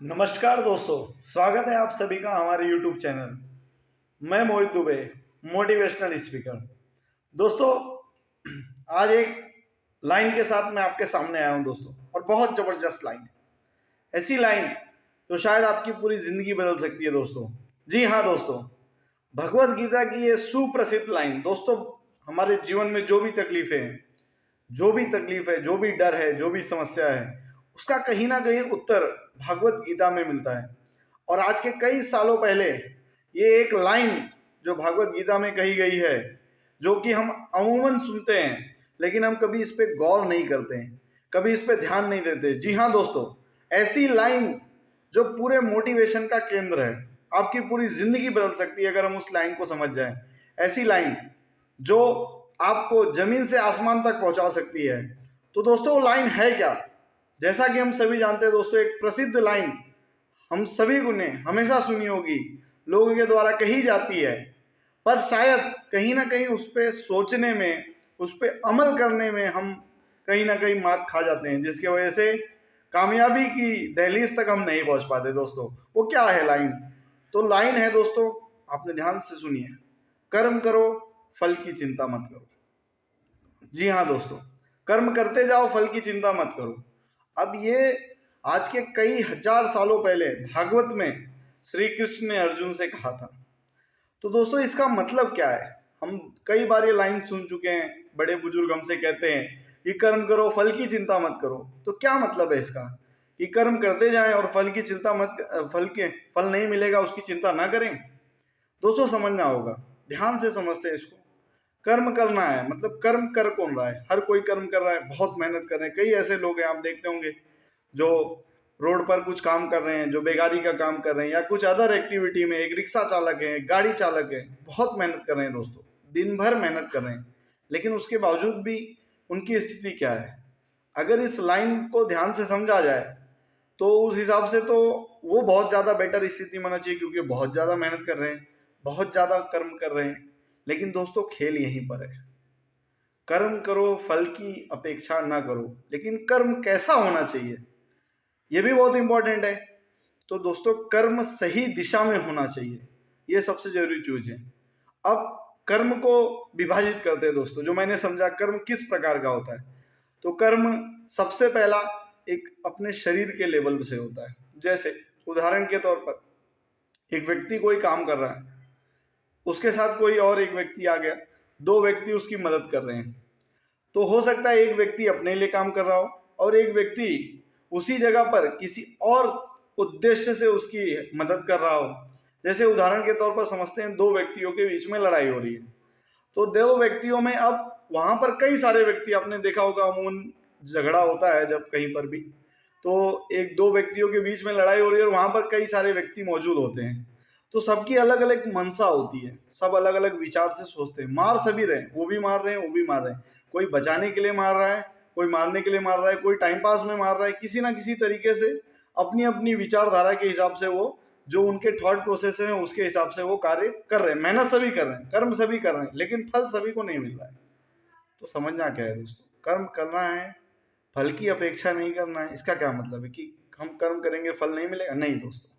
नमस्कार दोस्तों, स्वागत है आप सभी का हमारे YouTube चैनल। मैं मोहित दुबे, मोटिवेशनल स्पीकर। दोस्तों, आज एक लाइन के साथ मैं आपके सामने आया हूं दोस्तों, और बहुत ज़बरदस्त लाइन है। ऐसी लाइन जो शायद आपकी पूरी ज़िंदगी बदल सकती है दोस्तों। जी हाँ दोस्तों, भगवत गीता की ये सुप्रसिद्ध लाइन दोस्तों, हमारे जीवन में जो भी तकलीफें हैं, जो भी तकलीफ है, जो भी डर है, जो भी समस्या है, उसका कहीं ना कहीं उत्तर भगवत गीता में मिलता है। और आज के कई सालों पहले ये एक लाइन जो भगवत गीता में कही गई है, जो कि हम अमूमन सुनते हैं, लेकिन हम कभी इस पे गौर नहीं करते हैं, कभी इस पे ध्यान नहीं देते। जी हाँ दोस्तों, ऐसी लाइन जो पूरे मोटिवेशन का केंद्र है, आपकी पूरी जिंदगी बदल सकती है अगर हम उस लाइन को समझ जाएं। ऐसी लाइन जो आपको जमीन से आसमान तक पहुंचा सकती है। तो दोस्तों, वो लाइन है क्या? जैसा कि हम सभी जानते हैं दोस्तों, एक प्रसिद्ध लाइन हम सभी को ने हमेशा सुनी होगी, लोगों के द्वारा कही जाती है, पर शायद कहीं ना कहीं उस पर सोचने में, उस पर अमल करने में हम कहीं ना कहीं मात खा जाते हैं, जिसकी वजह से कामयाबी की दहलीज तक हम नहीं पहुंच पाते दोस्तों। वो क्या है लाइन? तो लाइन है दोस्तों, आपने ध्यान से सुनिए, कर्म करो, फल की चिंता मत करो। जी हाँ दोस्तों, कर्म करते जाओ, फल की चिंता मत करो। अब ये आज के कई हजार सालों पहले भागवत में श्री कृष्ण ने अर्जुन से कहा था। तो दोस्तों, इसका मतलब क्या है? हम कई बार ये लाइन सुन चुके हैं, बड़े बुजुर्ग हमसे कहते हैं कि कर्म करो, फल की चिंता मत करो। तो क्या मतलब है इसका कि कर्म करते जाएं और फल की चिंता मत, फल नहीं मिलेगा उसकी चिंता ना करें? दोस्तों, समझना होगा, ध्यान से समझते हैं इसको। कर्म करना है मतलब कर्म कर कौन रहा है? हर कोई कर्म कर रहा है, बहुत मेहनत कर रहे हैं। कई ऐसे लोग हैं, आप देखते होंगे, जो रोड पर कुछ काम कर रहे हैं, जो बेगारी का काम कर रहे हैं, या कुछ अदर एक्टिविटी में, एक रिक्शा चालक है, गाड़ी चालक है, बहुत मेहनत कर रहे हैं दोस्तों, दिन भर मेहनत कर रहे हैं। लेकिन उसके बावजूद भी उनकी स्थिति क्या है? अगर इस लाइन को ध्यान से समझा जाए तो उस हिसाब से तो वो बहुत ज़्यादा बेटर स्थिति में होना चाहिए, क्योंकि बहुत ज़्यादा मेहनत कर रहे हैं, बहुत ज़्यादा कर्म कर रहे हैं। लेकिन दोस्तों, खेल यहीं पर है। कर्म करो, फल की अपेक्षा ना करो, लेकिन कर्म कैसा होना चाहिए, ये भी बहुत इंपॉर्टेंट है। तो दोस्तों, कर्म सही दिशा में होना चाहिए, ये सबसे जरूरी चीज है। अब कर्म को विभाजित करते हैं दोस्तों, जो मैंने समझा कर्म किस प्रकार का होता है। तो कर्म सबसे पहला एक अपने शरीर के लेवल से होता है। जैसे उदाहरण के तौर पर, एक व्यक्ति कोई काम कर रहा है, उसके साथ कोई और एक व्यक्ति आ गया, दो व्यक्ति उसकी मदद कर रहे हैं। तो हो सकता है एक व्यक्ति अपने लिए काम कर रहा हो और एक व्यक्ति उसी जगह पर किसी और उद्देश्य से उसकी मदद कर रहा हो। जैसे उदाहरण के तौर पर समझते हैं, दो व्यक्तियों के बीच में लड़ाई हो रही है। तो दो व्यक्तियों में, अब वहां पर कई सारे व्यक्ति, आपने देखा होगा अमूमन झगड़ा होता है जब कहीं पर भी, तो एक दो व्यक्तियों के बीच में लड़ाई हो रही है और वहां पर कई सारे व्यक्ति मौजूद होते हैं। तो सबकी अलग अलग मंशा होती है, सब अलग अलग विचार से सोचते हैं। मार सभी रहे, वो भी मार रहे हैं, वो भी मार रहे हैं। कोई बचाने के लिए मार रहा है, कोई मारने के लिए मार रहा है, कोई टाइम पास में मार रहा है। किसी ना किसी तरीके से अपनी अपनी विचारधारा के हिसाब से, वो जो उनके थॉट प्रोसेस है उसके हिसाब से वो कार्य कर रहे हैं। मेहनत सभी कर रहे हैं, कर्म सभी कर रहे हैं, लेकिन फल सभी को नहीं मिल रहा है। तो समझना क्या है दोस्तों, कर्म करना है, फल की अपेक्षा नहीं करना है। इसका क्या मतलब है कि हम कर्म करेंगे फल नहीं मिलेगा? नहीं दोस्तों,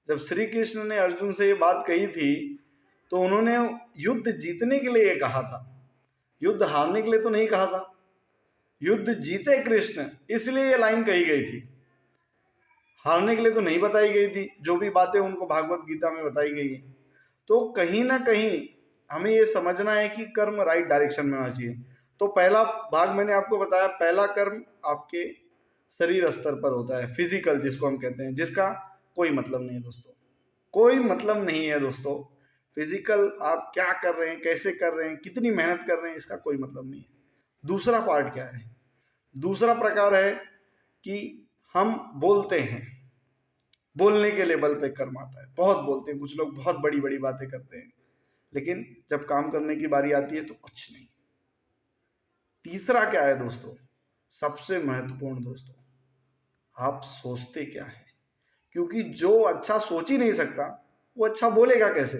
जब श्री कृष्ण ने अर्जुन से ये बात कही थी, तो उन्होंने युद्ध जीतने के लिए कहा था, युद्ध हारने के लिए तो नहीं कहा था। युद्ध जीते कृष्ण, इसलिए ये लाइन कही गई थी, हारने के लिए तो नहीं बताई गई थी। जो भी बातें उनको भागवत गीता में बताई गई है, तो कहीं ना कहीं हमें ये समझना है कि कर्म राइट डायरेक्शन में होना चाहिए। तो पहला भाग मैंने आपको बताया, पहला कर्म आपके शरीर स्तर पर होता है, फिजिकल जिसको हम कहते हैं, जिसका कोई मतलब नहीं है दोस्तों, कोई मतलब नहीं है दोस्तों। फिजिकल आप क्या कर रहे हैं, कैसे कर रहे हैं, कितनी मेहनत कर रहे हैं, इसका कोई मतलब नहीं है। दूसरा पार्ट क्या है? दूसरा प्रकार है कि हम बोलते हैं, बोलने के लेवल पे कर्म आता है। बहुत बोलते हैं, कुछ लोग बहुत बड़ी बड़ी बातें करते हैं, लेकिन जब काम करने की बारी आती है तो कुछ नहीं। तीसरा क्या है दोस्तों, सबसे महत्वपूर्ण दोस्तों, आप सोचते क्या है? क्योंकि जो अच्छा सोच ही नहीं सकता, वो अच्छा बोलेगा कैसे?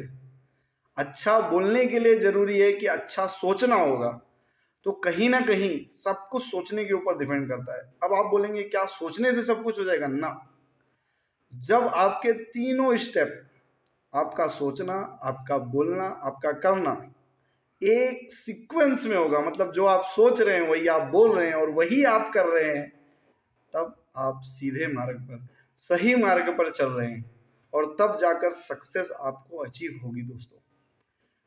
अच्छा बोलने के लिए जरूरी है कि अच्छा सोचना होगा। तो कहीं ना कहीं सब कुछ सोचने के ऊपर डिपेंड करता है। अब आप बोलेंगे क्या सोचने से सब कुछ हो जाएगा? ना, जब आपके तीनों स्टेप, आपका सोचना, आपका बोलना, आपका करना एक सीक्वेंस में होगा, मतलब जो आप सोच रहे हैं वही आप बोल रहे हैं और वही आप कर रहे हैं, तब आप सीधे मार्ग पर, सही मार्ग पर चल रहे हैं और तब जाकर सक्सेस आपको अचीव होगी दोस्तों।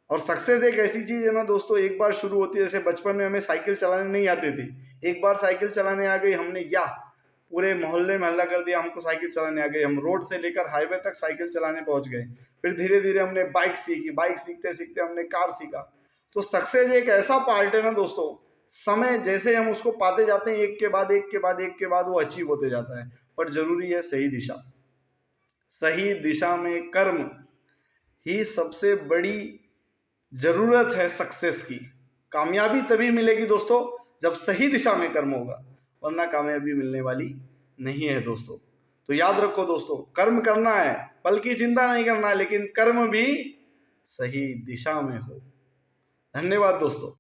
और सक्सेस एक ऐसी चीज है ना दोस्तों, एक बार शुरू होती है, जैसे बचपन में हमें साइकिल चलाने नहीं आती थी, एक बार साइकिल चलाने आ गई, हमने या पूरे मोहल्ले में हल्ला कर दिया हमको साइकिल चलाने आ गई, हम रोड से लेकर हाईवे तक साइकिल चलाने पहुंच गए। फिर धीरे धीरे हमने बाइक सीखी, बाइक सीखते सीखते हमने कार सीखा। तो सक्सेस एक ऐसा पार्ट है ना दोस्तों, समय जैसे हम उसको पाते जाते हैं, एक के बाद एक के बाद एक के बाद वो अचीव होते जाता है। पर जरूरी है सही दिशा, सही दिशा में कर्म ही सबसे बड़ी जरूरत है सक्सेस की। कामयाबी तभी मिलेगी दोस्तों जब सही दिशा में कर्म होगा, वरना कामयाबी मिलने वाली नहीं है दोस्तों। तो याद रखो दोस्तों, कर्म करना है, फल की चिंता नहीं करना है, लेकिन कर्म भी सही दिशा में हो। धन्यवाद दोस्तों।